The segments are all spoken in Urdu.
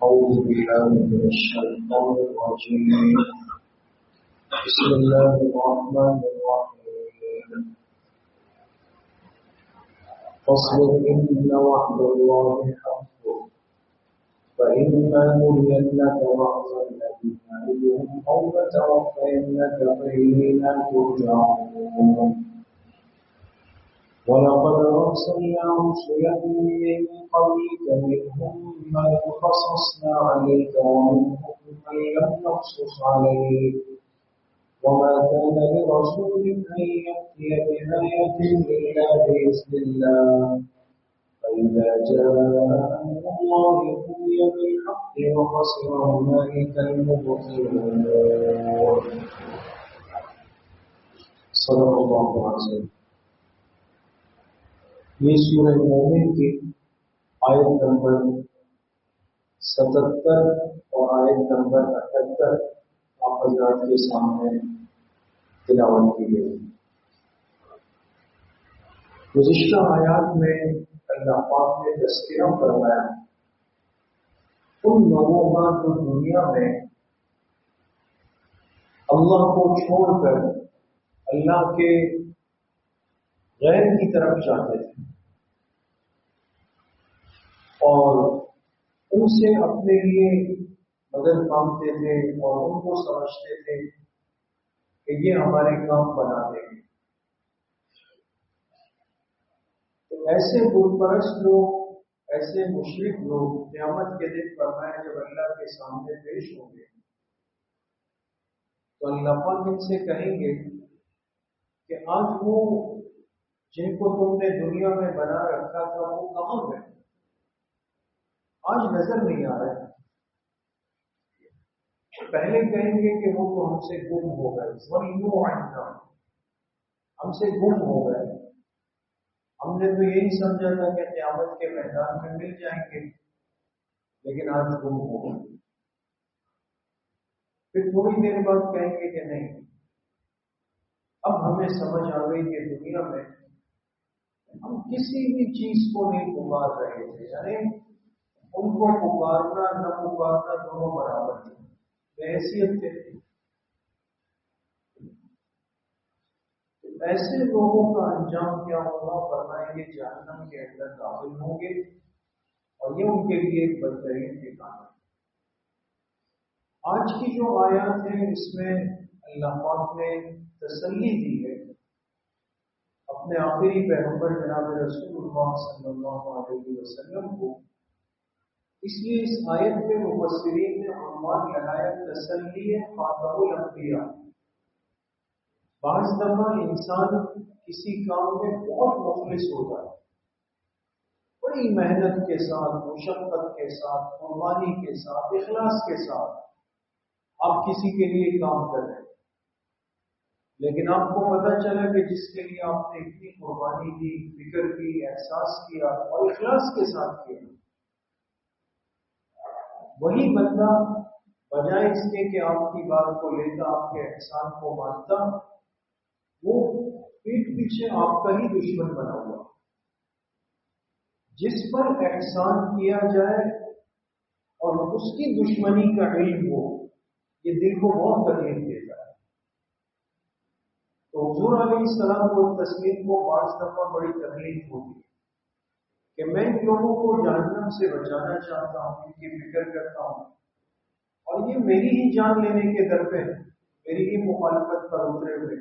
أعوذ بالله من الشيطان الرجيم. بسم الله الرحمن الرحيم. فاصبر إن وعد الله حق فإما نرينك بعض الذي نعدهم أو نتوفينك فإلينا ترجعون. ولقد أرسلنا رسلا من قبلك منهم من قصصنا عليك ومنهم من لم نقصص عليك وما كان لرسول أن يأتي بآية إلا بإذن الله فإذا جاء أمر الله قضي بالحق وخسر هنالك المبطلون. صدق الله العظيم. یہ سورہ مومن کی آیت نمبر 77 اور آیت نمبر 78 آپ حضرات کے سامنے تلاوت کی گئی. گزشتہ آیات میں اللہ پاک نے تذکرہ فرمایا ان لوگوں کا جو دنیا میں اللہ کو چھوڑ کر اللہ کے غیر کی طرف جاتے تھے اور ان سے اپنے لیے مدد مانگتے تھے اور ان کو سمجھتے تھے کہ یہ ہمارے کام بنا دیں گے. تو ایسے بت پرست لوگ، ایسے مشرک لوگ قیامت کے دن فرمایا جب اللہ کے سامنے پیش ہوں گے تو اللہ پاک ان سے کہیں گے کہ آج وہ جن کو تم نے دنیا میں بنا رکھا تھا وہ کہاں گئے؟ آج نظر نہیں آ رہا ہے. پہلے کہیں گے کہ وہ تو ہم سے گم ہو گئے، ہم سے گم ہو گئے. ہم نے تو یہی سمجھا تھا کہ قیامت کے میدان میں مل جائیں گے لیکن آج گم ہو گئے. پھر تھوڑی دیر بعد کہیں گے کہ نہیں، اب ہمیں سمجھ آ گئی کہ دنیا میں ہم کسی بھی چیز کو نہیں پکار رہے تھے، یعنی ان کو پکارنا نہ پکارنا دونوں برابر تھے، بحیثیت تھے. ایسے لوگوں کا انجام کیا ہوگا؟ فرمائیں گے جہنم کے اندر داخل ہوں گے اور یہ ان کے لیے ایک بدترین ٹھکانہ. آج کی جو آیات ہیں اس میں اللہ پاک نے تسلی دی ہے اپنے آخری پیغمبر جناب رسول اللہ صلی اللہ علیہ وسلم کو. اس لیے اس آیت میں مفسرین نے عنوان لگایا تسلی خاتم الانبیاء. بعض دفعہ انسان کسی کام میں بہت مخلص ہوتا ہے، بڑی محنت کے ساتھ، مشقت کے ساتھ، قربانی کے ساتھ، اخلاص کے ساتھ آپ کسی کے لیے کام کر رہے ہیں، لیکن آپ کو پتہ چلا کہ جس کے لیے آپ نے اتنی قربانی کی، فکر کی، احساس کیا اور اخلاص کے ساتھ کیا، وہی بندہ بجائے اس کے کہ آپ کی بات کو لیتا، آپ کے احسان کو مانتا، وہ پیٹ پیچھے آپ کا ہی دشمن بنا ہوا. جس پر احسان کیا جائے اور اس کی دشمنی کا علم ہو، یہ دل کو بہت تکلیف دیتا ہے. تو حضور علیہ السلام کو تسلیم کو بعض دفعہ بڑی تکلیف ہوتی ہے کہ میں ان لوگوں کو جہنم سے بچانا چاہتا ہوں، ان کی فکر کرتا ہوں اور یہ میری ہی جان لینے کے در پہ میری ہی مخالفت پر اترے ہوئے.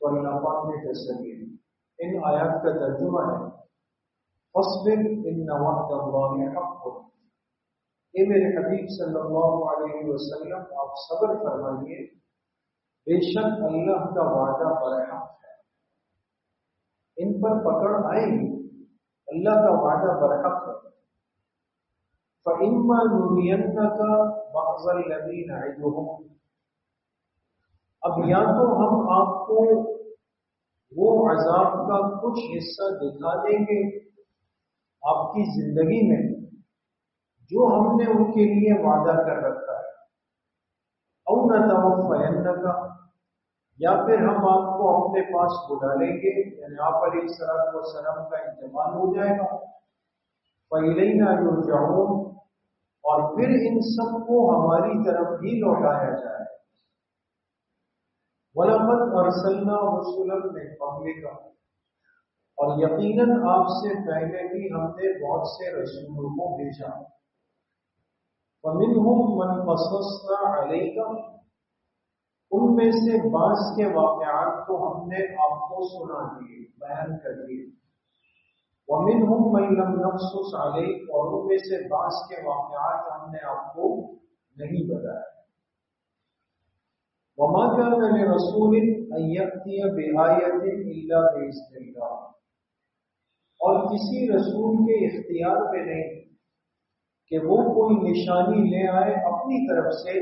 تو اللہ پاک نے تسلی دی. ان آیات کا ترجمہ ہے فاصبر ان وعد اللہ حق. اے میرے حبیب صلی اللہ علیہ وسلم آپ صبر فرمائیے، بے شک اللہ کا وعدہ برحق ہے. ان پر پکڑ آئے گی، اللہ کا وعدہ برحق ہے. فَإِمَّا نُرِيَنَّكَ بَعْضَ الَّذِي نَعِدُهُمْ. اب یا تو ہم آپ کو وہ عذاب کا کچھ حصہ دکھا دیں گے آپ کی زندگی میں جو ہم نے ان کے لیے وعدہ کر رکھا ہے، او نَتَوَفَّيَنَّكَ، یا پھر ہم آپ کو اپنے پاس بلا لیں گے، یعنی آپ علیہ السلام کا انتقال ہو جائے گا. فَإِلَيْنَا يُرْجَعُونَ، اور پھر ان سب کو ہماری طرف ہی لوٹایا جائے۔ وَلَقَدْ أَرْسَلْنَا رُسُلًا مِّن قَبْلِكَ، اور یقیناً آپ سے پہلے بھی ہم نے بہت سے رسولوں کو بھیجا۔ وَمِنْهُمْ مَنْ قَصَصْنَا عَلَيْكَ، ان میں سے بعض کے واقعات تو ہم نے آپ کو سنا دیے، بیان کر دیے۔ وَمِنْهُمْ مَنْ لَمْ نَقْصُصْ عَلَيْكَ، اور ان میں سے بعض کے واقعات ہم نے آپ کو نہیں بتایا۔ وَمَا كَانَ لِرَسُولٍ أَن يَأْتِيَ بِآيَةٍ إِلَّا بِإِذْنِ اللَّهِ، اور کسی رسول کے اختیار پہ نہیں کہ وہ کوئی نشانی لے آئے اپنی طرف سے،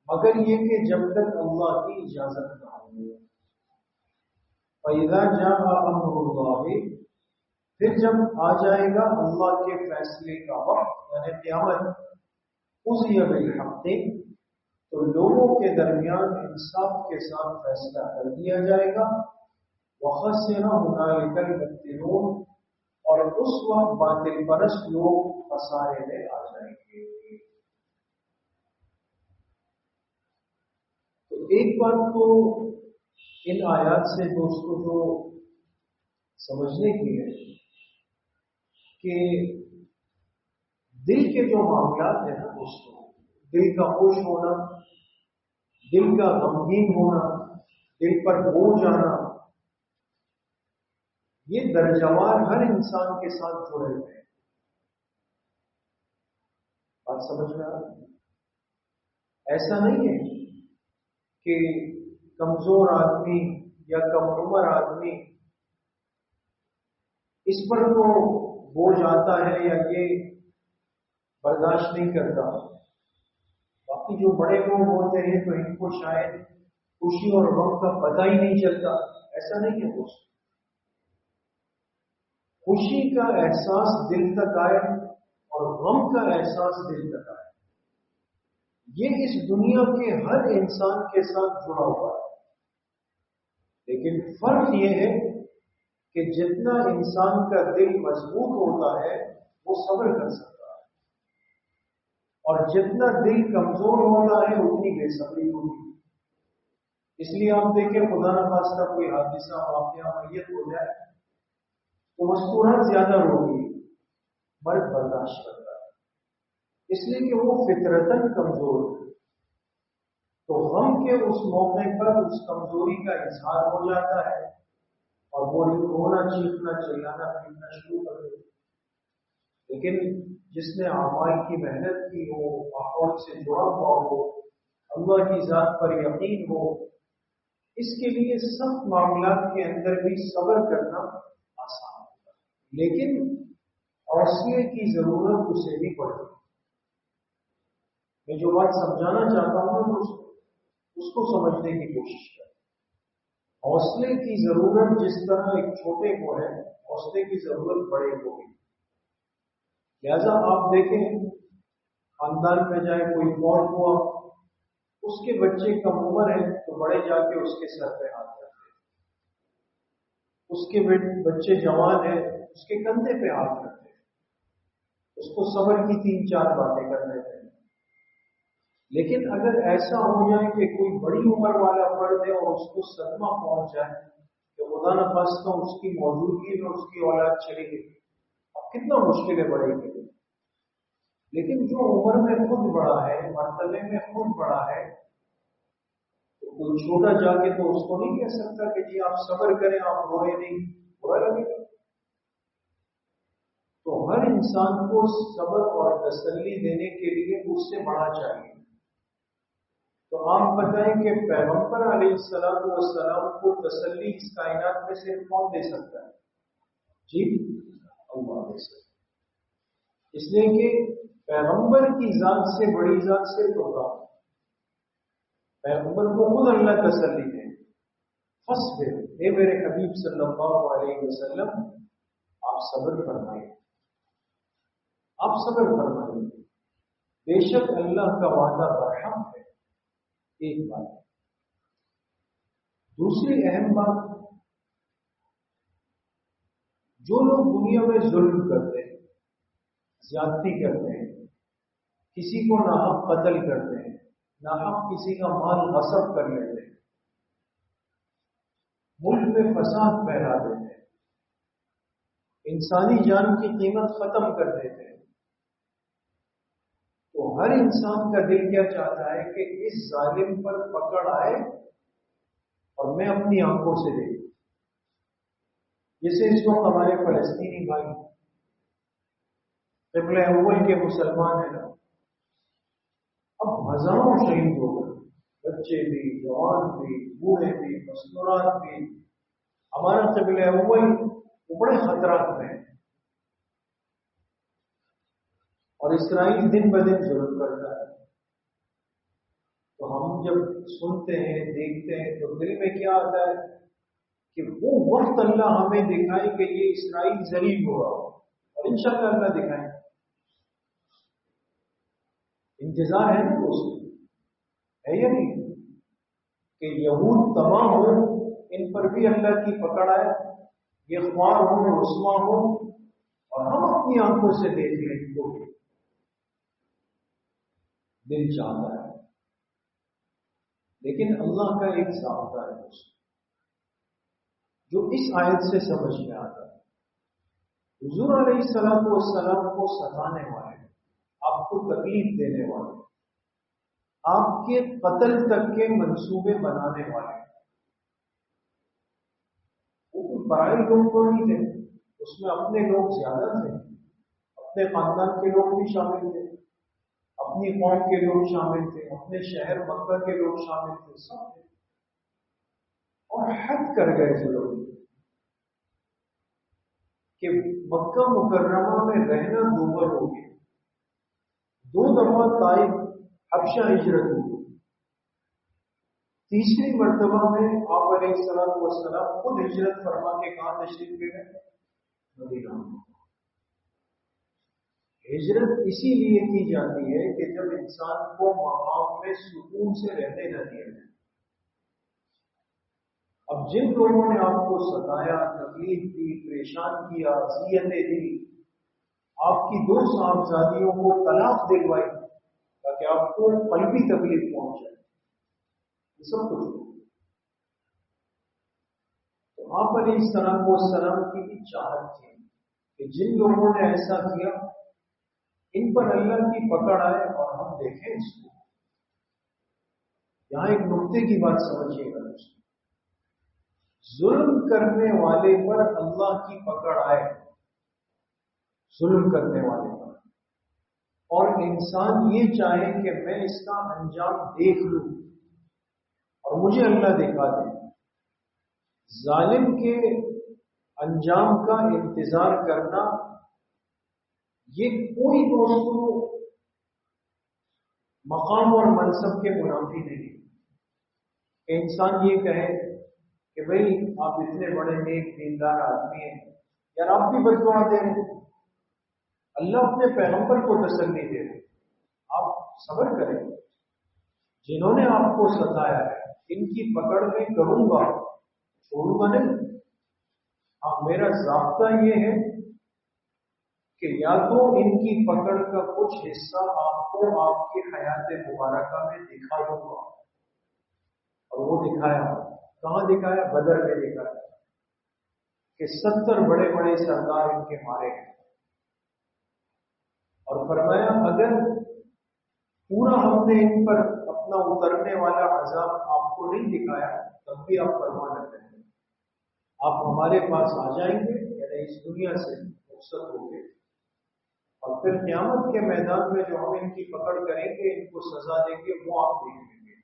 مگر یہ کہ جب تک اللہ کی اجازت نہ ہو۔ فَإِذَا جَاءَ أَمْرُ اللَّهِ، پھر جب آ جائے گا اللہ کے فیصلے کا وقت، یعنی قیامت، قُضِیَ بِالْحَقِّ، تو لوگوں کے درمیان انصاف کے ساتھ فیصلہ کر دیا جائے گا۔ وَخَسِرَ هُنَالِكَ الْمُبْطِلُونَ، اور اس وقت باطل پرست لوگ خسارے میں آ جائیں گے۔ تو ایک بات تو ان آیات سے دوستوں جو سمجھنے کی ہے کہ دل کے جو معاملات ہیں نا دوستوں، دل کا خوش ہونا، دل کا غمگین ہونا، دل پر بوجھ آنا، یہ درجوار ہر انسان کے ساتھ جڑے ہوئے ہیں۔ بات سمجھ میں آ رہی ہے؟ ایسا نہیں ہے کہ کمزور آدمی یا کم عمر آدمی اس پر تو بوجھ آتا ہے یا یہ برداشت نہیں کرتا، باقی جو بڑے لوگ ہوتے ہیں تو ان کو شاید خوشی اور غم کا پتہ ہی نہیں چلتا۔ ایسا نہیں ہے دوست، خوشی کا احساس دل تک آئے اور غم کا احساس دل تک آئے، یہ اس دنیا کے ہر انسان کے ساتھ جڑا ہوا ہے۔ لیکن فرق یہ ہے کہ جتنا انسان کا دل مضبوط ہوتا ہے وہ صبر کر سکتا ہے، اور جتنا دل کمزور ہوتا ہے اتنی بے صبری ہوتی ہے۔ اس لیے آپ دیکھیں خدا نخواستہ کوئی حادثہ واقعہ میت ہو جائے تو مستورات زیادہ روگی، مرد برداشت کرتا ہے، اس لیے کہ وہ فطرتاً کمزور ہے۔ تو غم کے اس موقع پر اس کمزوری کا اظہار ہو جاتا ہے اور وہ رونا چیخنا چلانا پیٹنا شروع کر دیتا ہے۔ لیکن جس نے اعمال کی محنت کی ہو، ماحول سے جڑا ہوا ہو، اللہ کی ذات پر یقین ہو، اس کے لیے سخت معاملات کے اندر بھی صبر کرنا آسان ہوتا ہے، لیکن حوصلے کی ضرورت اسے بھی پڑتی ہے۔ میں جو بات سمجھانا چاہتا ہوں اس کو سمجھنے کی کوشش کریں۔ حوصلے کی ضرورت جس طرح ایک چھوٹے کو ہے، حوصلے کی ضرورت بڑے کو بھی۔ لہذا آپ دیکھیں خاندان میں جائے کوئی فوت ہوا، اس کے بچے کم عمر ہیں تو بڑے جا کے اس کے سر پہ ہاتھ رکھتے ہیں، اس کے بچے جوان ہیں اس کے کندھے پہ ہاتھ رکھتے ہیں، اس کو صبر کی 3-4 باتیں کرنے ہیں۔ لیکن اگر ایسا ہو جائے کہ کوئی بڑی عمر والا فرد ہے اور اس کو صدمہ پہنچ جائے کہ خدا نخواستہ اس کی موجودگی میں اس کی اولاد چلی گئی، اب کتنا مشکل ہے بڑے کے لیے۔ لیکن جو عمر میں خود بڑا ہے، مرتبے میں خود بڑا ہے، تو کوئی چھوٹا جا کے تو اس کو نہیں کہہ سکتا کہ جی آپ صبر کریں، آپ روئے نہیں، برا لگے گا۔ تو ہر انسان کو صبر اور تسلی دینے کے لیے اس سے بڑا چاہیے۔ تو آپ بتائیں کہ پیغمبر علیہ السلام کو تسلی اس کائنات میں سے کون دے سکتا ہے؟ جی اللہ دے سکتا ہے، اس لیے کہ پیغمبر کی ذات سے بڑی ذات سے ہوگا، پیغمبر کو خود اللہ تسلی دے، فصبر، اے میرے حبیب صلی اللہ علیہ وسلم آپ صبر فرمائیے، آپ صبر فرمائیے، بے شک اللہ کا وعدہ برحق ہے۔ ایک بات، دوسری اہم بات، جو لوگ دنیا میں ظلم کرتے ہیں، زیادتی کرتے ہیں، کسی کو ناحق قتل کرتے ہیں، ناحق کسی کا مال غصب کر لیتے ہیں، ملک میں فساد پھیلا دیتے ہیں، انسانی جان کی قیمت ختم کر دیتے ہیں، تو ہر انسان کا دل کیا چاہتا ہے کہ اس ظالم پر پکڑ آئے اور میں اپنی آنکھوں سے دیکھوں۔ جیسے اس وقت ہمارے فلسطینی بھائی قبلہ اول کے مسلمان ہیں نا، اب ہزاروں شہید ہو گئے، بچے بھی، جوان بھی، بوڑھے بھی، مستورات بھی۔ ہمارا قبلہ اول وہ بڑے خطرات میں ہے، اور اسرائیل دن بدن ظلم کرتا ہے۔ تو ہم جب سنتے ہیں، دیکھتے ہیں، تو دل میں کیا آتا ہے کہ وہ وقت اللہ ہمیں دکھائے کہ یہ اسرائیل ذلیل ہوا، اور انشاءاللہ اللہ دکھائے۔ انتظار ہے نا اس ہے یا نہیں کہ یہود تمام ہو، ان پر بھی اللہ کی پکڑ آئے، یہ خوار ہو، رسوا ہو، اور ہم اپنی آنکھوں سے دیکھ لیں ان کو۔ دل چاہتا ہے، لیکن اللہ کا ایک ضابطہ ہے اس جو اس آیت سے سمجھ میں آتا ہے۔ حضور علیہ السلام کو ستانے والے، آپ کو تکلیف دینے والے، آپ کے قتل تک کے منصوبے بنانے والے، وہ کوئی برائے لوگ تو نہیں تھے، اس میں اپنے لوگ زیادہ تھے، اپنے خاندان کے لوگ بھی شامل تھے، اپنی قوم کے لوگ شامل تھے، اپنے شہر مکہ کے لوگ شامل تھے، سب تھے، اور حد کر گئے تھے لوگ کہ مکہ مکرمہ میں رہنا دوبر ہو گیا۔ 2 دفعہ طائف حبشہ ہجرت ہوئی، تیسری مرتبہ میں آپ علیہ السلام خود ہجرت فرما کے کہاں تشریف لے گئے؟ مدینہ۔ ہجرت اسی لیے کی جاتی ہے کہ جب انسان کو مقام میں سکون سے رہنے نہ دیا جائے۔ اب جن لوگوں نے آپ کو ستایا، تکلیف دی، پریشان کیا، اذیتیں دی، آپ کی 2 صاحبزادیوں کو طلاق دلوائی تاکہ آپ کو قلبی تکلیف پہنچائے، یہ سب کچھ ہو۔ تو آپ علیہ السلام کی بھی چاہت تھی کہ جن لوگوں نے ایسا کیا ان پر اللہ کی پکڑ آئے اور ہم دیکھیں اس کو۔ یہاں ایک نقطے کی بات سمجھیے گا، ظلم کرنے والے پر اللہ کی پکڑ آئے، ظلم کرنے والے پر، اور انسان یہ چاہے کہ میں اس کا انجام دیکھ لوں اور مجھے اللہ دکھا دے۔ ظالم کے انجام کا انتظار کرنا یہ کوئی دوستوں مقام اور منصب کے منافی نہیں کہ انسان یہ کہے کہ بھئی آپ اتنے بڑے نیک دیندار آدمی ہیں، یار آپ بھی بد دعا دے رہے ہیں۔ اللہ اپنے پیغمبر کو تسلی دے رہے، آپ صبر کریں، جنہوں نے آپ کو ستایا ہے ان کی پکڑ میں کروں گا، چھوڑوں گا نہیں۔ اب میرا ضابطہ یہ ہے کہ یا تو ان کی پکڑ کا کچھ حصہ آپ کو آپ کی حیات مبارکہ میں دکھا دوں گا، اور وہ دکھایا، کہاں دکھایا؟ بدر میں دکھایا کہ 70 بڑے بڑے سردار ان کے مارے ہیں، اور فرمایا اگر پورا ہم نے ان پر اپنا اترنے والا عذاب آپ کو نہیں دکھایا تب بھی آپ پرواہ نہ کریں، آپ ہمارے پاس آ جائیں گے، یعنی اس دنیا سے رخصت ہو گے، اور پھر قیامت کے میدان میں جو ہم ان کی پکڑ کریں گے، ان کو سزا دیں گے، وہ آپ دیکھ لیں گے۔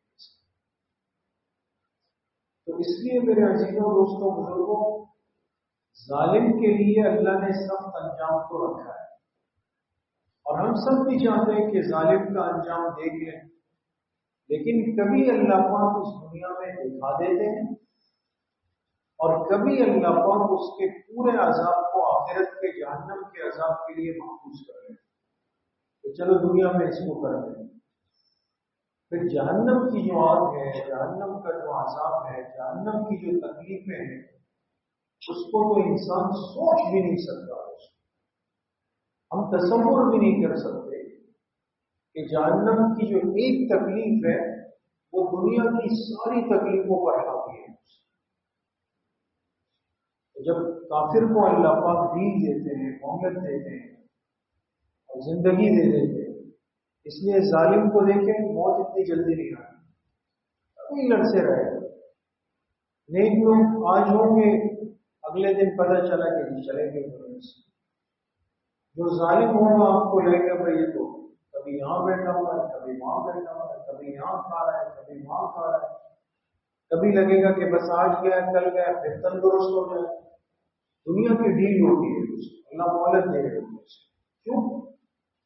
تو اس لیے میرے عزیزوں، دوستوں، بزرگوں، ظالم کے لیے اللہ نے سخت انجام تو رکھا ہے، اور ہم سب بھی چاہتے ہیں کہ ظالم کا انجام دیکھ لیں، لیکن کبھی اللہ پاک اس دنیا میں دکھا دیتے ہیں، اور کبھی اللہ پاک اس کے پورے عذاب کو آخرت کے جہنم کے عذاب کے لیے محفوظ کر رہے ہیں کہ چلو دنیا میں اس کو کر دیں۔ پھر جہنم کی جو آگ ہے، جہنم کا جو عذاب ہے، جہنم کی جو تکلیفیں ہیں، اس کو تو انسان سوچ بھی نہیں سکتا، ہم تصور بھی نہیں کر سکتے کہ جہنم کی جو ایک تکلیف ہے وہ دنیا کی ساری تکلیفوں پر حاوی ہے. جب کافر کو اللہ پاک دین دیتے ہیں، مہلت دیتے ہیں اور زندگی دے دیتے ہیں، اس لیے ظالم کو دیکھیں موت اتنی جلدی نہیں آتی، کوئی لڑتے رہے گا. نیک لوگ آج ہوں گے، اگلے دن پتہ چلا کہ نہیں چلے گے. جو ظالم ہوگا آپ کو لے گا بھائی یہ تو کبھی یہاں بیٹھا ہوا ہے، کبھی وہاں بیٹھا ہوا ہے، کبھی یہاں کھا رہا ہے، کبھی وہاں کھا رہا ہے. کبھی لگے گا کہ بس آج گیا کل گیا پھر تندرست ہو جائے. دنیا کی ڈیل ہوتی ہے، اللہ مہلت دے رہے ہوتے ہیں. کیوں؟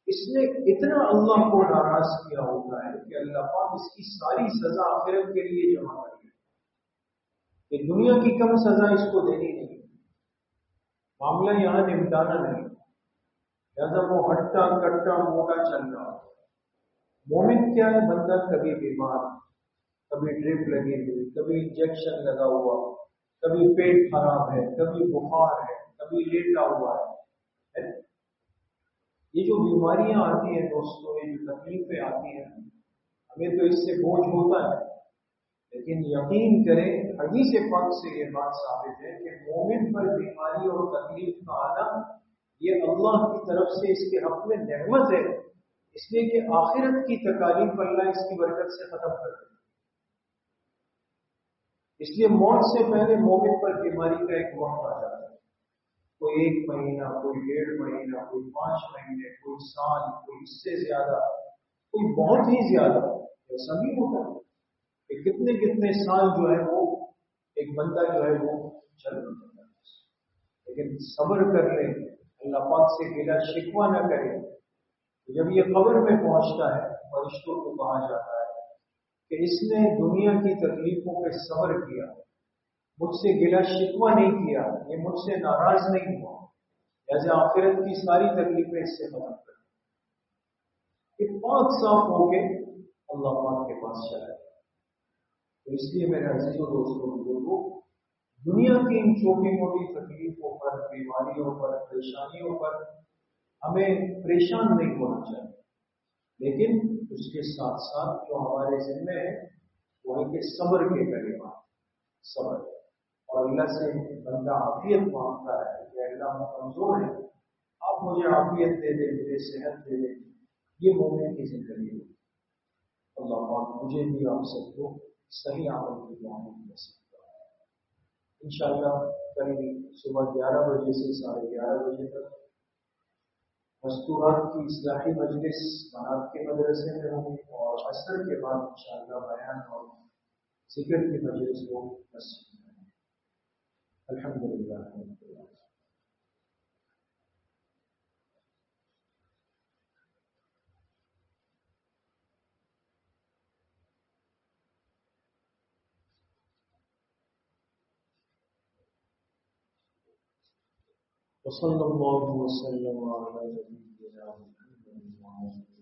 اس نے اتنا اللہ کو ناراض کیا ہوتا ہے کہ اللہ پاک اس کی ساری سزا آخرت کے لیے جمع کر دیا کہ دنیا کی کم سزا اس کو دینی نہیں. معاملہ یہاں نمٹانا نہیں، لہذا وہ ہٹا کٹا موٹا چل رہا. مومن کیا ہے؟ بندہ کبھی بیمار، کبھی ڈرپ لگی ہوئی، کبھی انجیکشن لگا ہوا، کبھی پیٹ خراب ہے، کبھی بخار ہے، کبھی لیٹا ہوا ہے. یہ جو بیماریاں آتی ہیں دوستوں، یہ جو تکلیفیں آتی ہیں، ہمیں تو اس سے بوجھ ہوتا ہے، لیکن یقین کریں حدیث پاک سے یہ بات ثابت ہے کہ مومن پر بیماری اور تکلیف کا آنا یہ اللہ کی طرف سے اس کے حق میں نعمت ہے، اس لیے کہ آخرت کی تکالیف اللہ اس کی برکت سے ختم کر دے. اس لیے موت سے پہلے مومن پر بیماری کا ایک وقت آ جاتا ہے. کوئی 1 مہینہ، کوئی 1.5 مہینہ، کوئی 5 مہینے، کوئی سال، کوئی اس سے زیادہ، کوئی بہت ہی زیادہ. ایسا بھی ہوتا ہے کہ کتنے کتنے سال جو ہے وہ ایک بندہ جو ہے وہ چل رہا ہے. لیکن صبر کر لے، اللہ پاک سے گلا شکوہ نہ کرے. جب یہ قبر میں پہنچتا ہے فرشتوں کو کہا جاتا ہے کہ اس نے دنیا کی تکلیفوں پہ صبر کیا، مجھ سے گلا شکوہ نہیں کیا، یہ مجھ سے ناراض نہیں ہوا، لہذا آخرت کی ساری تکلیفیں اس سے ختم کر یہ پاک صاف ہو کے اللہ پاک کے پاس چلا. تو اس لیے میرے عزیزوں دوستوں بزرگوں، دنیا کی ان چھوٹی موٹی تکلیفوں پر، بیماریوں پر، پریشانیوں پر ہمیں پریشان نہیں ہونا چاہیے، لیکن اس کے ساتھ ساتھ جو ہمارے ذمہ ہے وہ ہے کہ صبر کے کلمات، صبر. اور اللہ سے بندہ عافیت مانگتا ہے کہ اللہ میں کمزور ہے، آپ مجھے عافیت دے دیں، مجھے صحت دے دیں. یہ مومن کی زندگی ہے. اللہ پاک مجھے بھی آپ سب کو صحیح عمل کی توفیق نصیب کرے. انشاءاللہ کل صبح 11 بجے سے 11:30 بجے تک مستورات کی اصلاحی مجلس بنات کے مدرسے میں ہوگی، اور عصر کے بعد انشاءاللہ بیان اور ذکر کی مجلس کو مسجد میں. الحمدللہ. وصلی اللہ وسلم علی نبینا محمد.